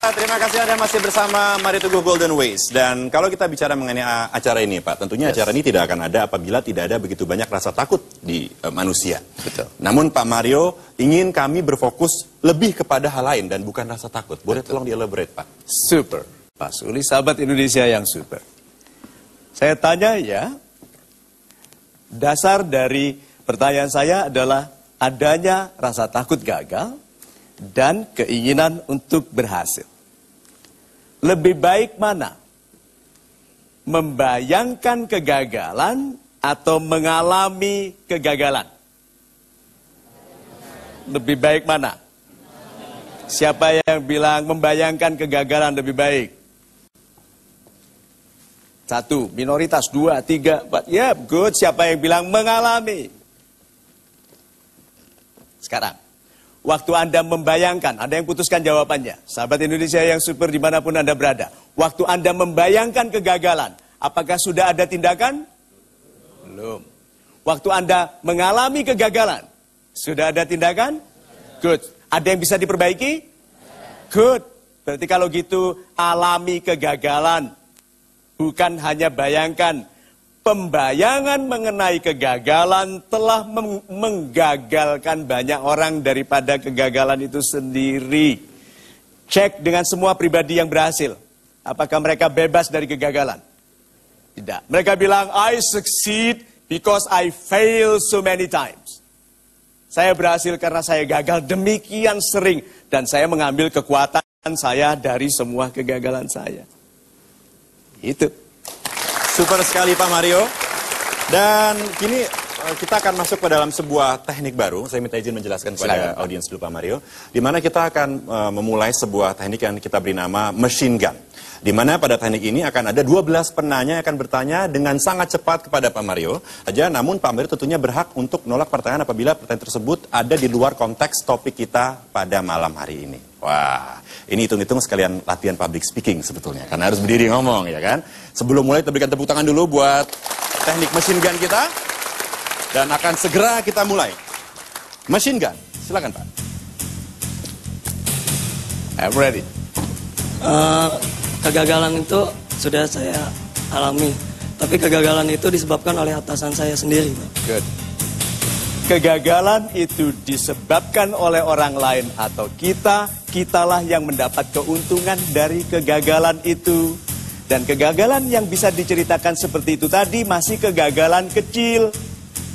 Terima kasih Anda masih bersama Mari Teguh Golden Ways. Dan kalau kita bicara mengenai acara ini Pak, tentunya acara ini tidak akan ada apabila tidak ada begitu banyak rasa takut di manusia. Betul. Namun Pak Mario ingin kami berfokus lebih kepada hal lain dan bukan rasa takut. Boleh tolong di-elaborate Pak? Super. Pak Suli, sahabat Indonesia yang super. Saya tanya ya, dasar dari pertanyaan saya adalah adanya rasa takut gagal dan keinginan untuk berhasil. Lebih baik mana? Membayangkan kegagalan atau mengalami kegagalan? Lebih baik mana? Siapa yang bilang membayangkan kegagalan lebih baik? 1, minoritas, 2, 3, 4. Ya, good. Siapa yang bilang mengalami? Sekarang, waktu Anda membayangkan, ada yang putuskan jawabannya. Sahabat Indonesia yang super dimanapun Anda berada. Waktu Anda membayangkan kegagalan, apakah sudah ada tindakan? Belum. Waktu Anda mengalami kegagalan, sudah ada tindakan? Good. Ada yang bisa diperbaiki? Good. Berarti kalau gitu, alami kegagalan. Bukan hanya bayangkan. Pembayangan mengenai kegagalan telah menggagalkan banyak orang daripada kegagalan itu sendiri. Cek dengan semua pribadi yang berhasil. Apakah mereka bebas dari kegagalan? Tidak. Mereka bilang, I succeed because I fail so many times. Saya berhasil karena saya gagal demikian sering. Dan saya mengambil kekuatan saya dari semua kegagalan saya. Itu. Super sekali Pak Mario. Dan kini kita akan masuk ke dalam sebuah teknik baru. Saya minta izin menjelaskan kepada audiens dulu Pak Mario. Di mana kita akan memulai sebuah teknik yang kita beri nama machine gun. Di mana pada teknik ini akan ada 12 penanya yang akan bertanya dengan sangat cepat kepada Pak Mario. Namun Pak Mario tentunya berhak untuk menolak pertanyaan apabila pertanyaan tersebut ada di luar konteks topik kita pada malam hari ini. Wah, ini hitung-hitung sekalian latihan public speaking sebetulnya. Karena harus berdiri ngomong ya kan. Sebelum mulai kita berikan tepuk tangan dulu buat teknik machine gun kita. Dan akan segera kita mulai. Machine gun, silakan Pak. I'm ready. Kegagalan itu sudah saya alami. Tapi kegagalan itu disebabkan oleh atasan saya sendiri, Pak. Good. Kegagalan itu disebabkan oleh orang lain atau kitalah yang mendapat keuntungan dari kegagalan itu. Dan kegagalan yang bisa diceritakan seperti itu tadi masih kegagalan kecil.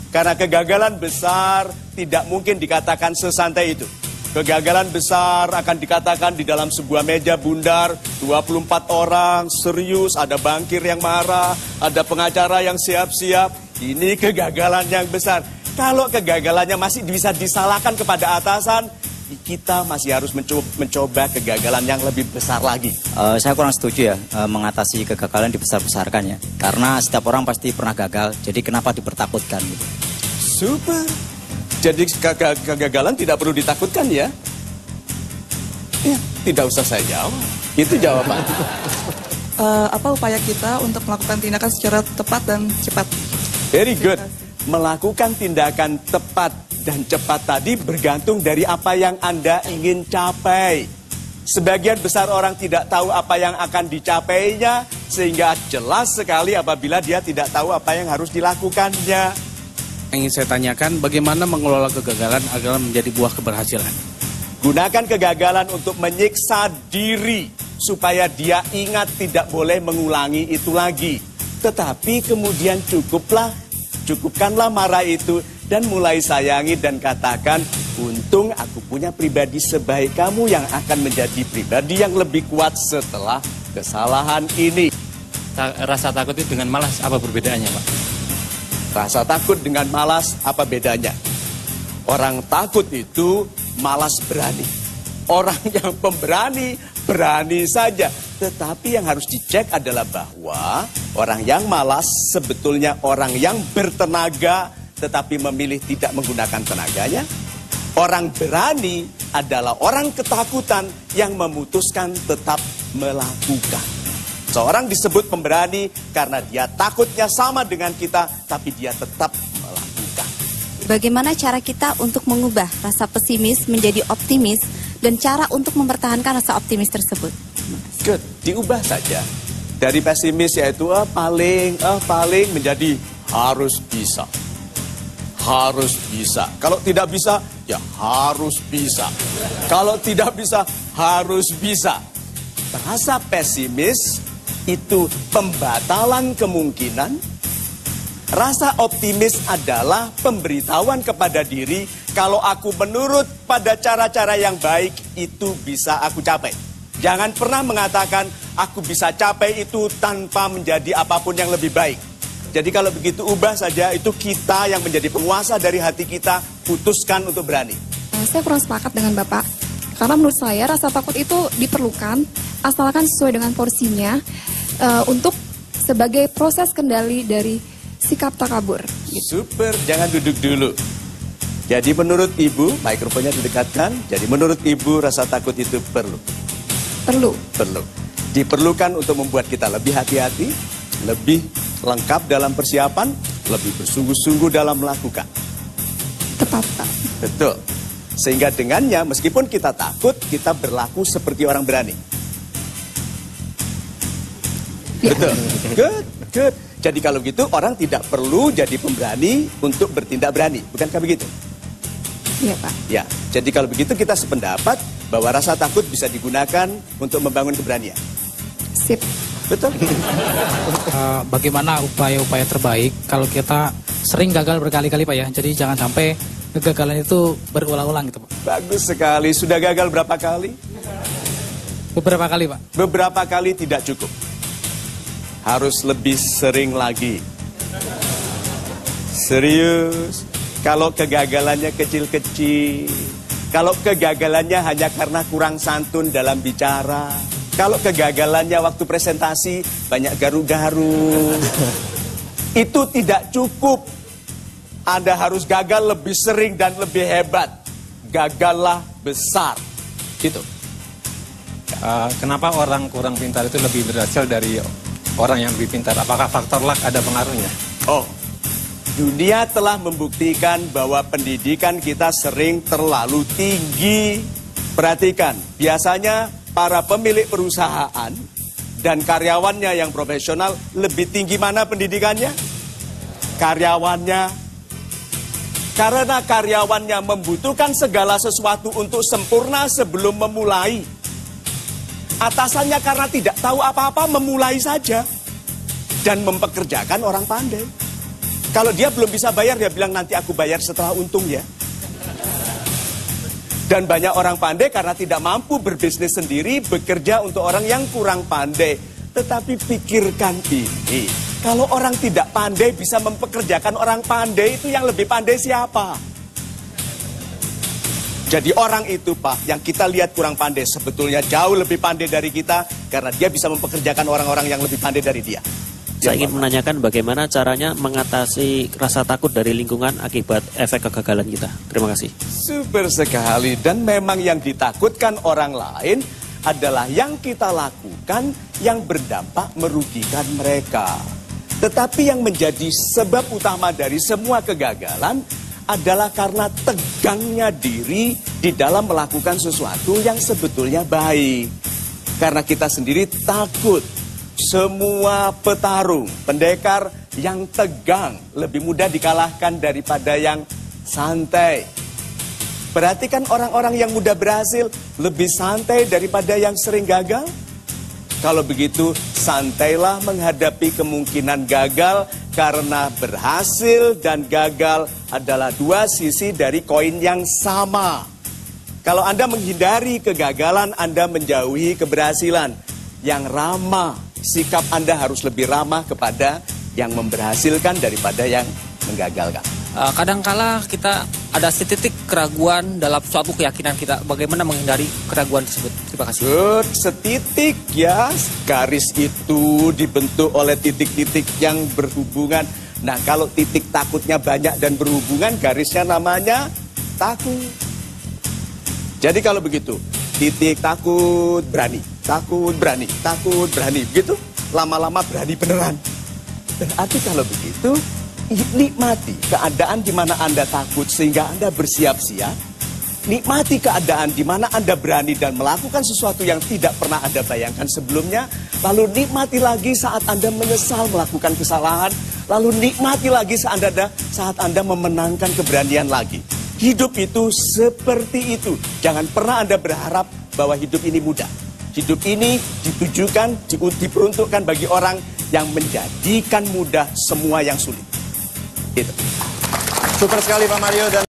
Karena kegagalan besar tidak mungkin dikatakan sesantai itu. Kegagalan besar akan dikatakan di dalam sebuah meja bundar, 24 orang, serius, ada bankir yang marah, ada pengacara yang siap-siap. Ini kegagalan yang besar. Kalau kegagalannya masih bisa disalahkan kepada atasan, kita masih harus mencoba kegagalan yang lebih besar lagi. Saya kurang setuju ya mengatasi kegagalan dibesar-besarkan ya. Karena setiap orang pasti pernah gagal, jadi kenapa dipertakutkan gitu. Super. Jadi kegagalan tidak perlu ditakutkan ya? Ya, tidak usah saya jawab. Itu jawaban. Apa upaya kita untuk melakukan tindakan secara tepat dan cepat? Very good. Melakukan tindakan tepat dan cepat tadi bergantung dari apa yang Anda ingin capai. Sebagian besar orang tidak tahu apa yang akan dicapainya, sehingga jelas sekali apabila dia tidak tahu apa yang harus dilakukannya. Yang ingin saya tanyakan, bagaimana mengelola kegagalan agar menjadi buah keberhasilan? Gunakan kegagalan untuk menyiksa diri, supaya dia ingat tidak boleh mengulangi itu lagi. Tetapi kemudian cukupkanlah marah itu, dan mulai sayangi dan katakan, untung aku punya pribadi sebaik kamu yang akan menjadi pribadi yang lebih kuat setelah kesalahan ini. Rasa takut itu dengan malas, apa perbedaannya Pak? Rasa takut dengan malas, apa bedanya? Orang takut itu malas berani. Orang yang pemberani, berani saja. Tetapi yang harus dicek adalah bahwa orang yang malas sebetulnya orang yang bertenaga, tetapi memilih tidak menggunakan tenaganya. Orang berani adalah orang ketakutan yang memutuskan tetap melakukan. Seorang disebut pemberani karena dia takutnya sama dengan kita, tapi dia tetap melakukan. Bagaimana cara kita untuk mengubah rasa pesimis menjadi optimis dan cara untuk mempertahankan rasa optimis tersebut? Good, diubah saja. Dari pesimis yaitu paling menjadi harus bisa. Harus bisa. Kalau tidak bisa, ya harus bisa. Kalau tidak bisa, harus bisa. Rasa pesimis itu pembatalan kemungkinan. Rasa optimis adalah pemberitahuan kepada diri kalau aku menurut pada cara-cara yang baik itu bisa aku capai. Jangan pernah mengatakan aku bisa capai itu tanpa menjadi apapun yang lebih baik. Jadi kalau begitu ubah saja, itu kita yang menjadi penguasa dari hati kita, putuskan untuk berani. Saya kurang sepakat dengan Bapak. Karena menurut saya rasa takut itu diperlukan asalkan sesuai dengan porsinya untuk sebagai proses kendali dari sikap takabur. Super, jangan duduk dulu. Jadi menurut Ibu, mikrofonnya didekatkan, jadi menurut Ibu rasa takut itu perlu. Perlu. Diperlukan untuk membuat kita lebih hati-hati, lebih lengkap dalam persiapan, lebih bersungguh-sungguh dalam melakukan. Tepat, Pak. Betul. Sehingga dengannya, meskipun kita takut, kita berlaku seperti orang berani. Ya. Betul. Good. Jadi kalau gitu, orang tidak perlu jadi pemberani untuk bertindak berani. Bukankah begitu? Iya, Pak. Ya, jadi kalau begitu kita sependapat bahwa rasa takut bisa digunakan untuk membangun keberanian. Sip. Betul. Bagaimana upaya-upaya terbaik kalau kita sering gagal berkali-kali Pak ya? Jadi jangan sampai kegagalan itu berulang-ulang gitu Pak. Bagus sekali. Sudah gagal berapa kali? Beberapa kali Pak. Beberapa kali tidak cukup. Harus lebih sering lagi. Serius. Kalau kegagalannya kecil-kecil. Kalau kegagalannya hanya karena kurang santun dalam bicara. Kalau kegagalannya waktu presentasi banyak garu-garu. Itu tidak cukup. Anda harus gagal lebih sering dan lebih hebat. Gagallah besar. Gitu. Kenapa orang kurang pintar itu lebih berhasil dari orang yang lebih pintar? Apakah faktor luck ada pengaruhnya? Oh, dunia telah membuktikan bahwa pendidikan kita sering terlalu tinggi. Perhatikan, biasanya para pemilik perusahaan dan karyawannya yang profesional lebih tinggi mana pendidikannya? Karyawannya. Karena karyawannya membutuhkan segala sesuatu untuk sempurna sebelum memulai. Atasannya karena tidak tahu apa-apa memulai saja. Dan mempekerjakan orang pandai. Kalau dia belum bisa bayar, dia bilang nanti aku bayar setelah untung ya. Dan banyak orang pandai karena tidak mampu berbisnis sendiri, bekerja untuk orang yang kurang pandai. Tetapi pikirkan ini, kalau orang tidak pandai bisa mempekerjakan orang pandai, itu yang lebih pandai siapa? Jadi orang itu Pak, yang kita lihat kurang pandai, sebetulnya jauh lebih pandai dari kita, karena dia bisa mempekerjakan orang-orang yang lebih pandai dari dia. Saya ingin menanyakan bagaimana caranya mengatasi rasa takut dari lingkungan akibat efek kegagalan kita. Terima kasih. Super sekali. Dan memang yang ditakutkan orang lain adalah yang kita lakukan yang berdampak merugikan mereka. Tetapi yang menjadi sebab utama dari semua kegagalan adalah karena tegangnya diri di dalam melakukan sesuatu yang sebetulnya baik. Karena kita sendiri takut. Semua petarung, pendekar yang tegang lebih mudah dikalahkan daripada yang santai. Perhatikan orang-orang yang mudah berhasil lebih santai daripada yang sering gagal. Kalau begitu, santailah menghadapi kemungkinan gagal karena berhasil dan gagal adalah dua sisi dari koin yang sama. Kalau Anda menghindari kegagalan, Anda menjauhi keberhasilan. Yang ramah. Sikap Anda harus lebih ramah kepada yang memberhasilkan daripada yang menggagalkan. Kadangkala kita ada setitik keraguan dalam suatu keyakinan kita. Bagaimana menghindari keraguan tersebut? Terima kasih. Good, setitik ya. Garis itu dibentuk oleh titik-titik yang berhubungan. Nah, kalau titik takutnya banyak dan berhubungan, garisnya namanya takut. Jadi kalau begitu, titik takut berani, takut berani, takut berani. Begitu, lama-lama berani beneran. Berarti kalau begitu, nikmati keadaan di mana Anda takut sehingga Anda bersiap-siap. Nikmati keadaan di mana Anda berani dan melakukan sesuatu yang tidak pernah Anda bayangkan sebelumnya. Lalu nikmati lagi saat Anda menyesal melakukan kesalahan. Lalu nikmati lagi saat Anda memenangkan keberanian lagi. Hidup itu seperti itu. Jangan pernah Anda berharap bahwa hidup ini mudah. Hidup ini diperuntukkan bagi orang yang menjadikan mudah semua yang sulit. Gitu. Super sekali Pak Mario dan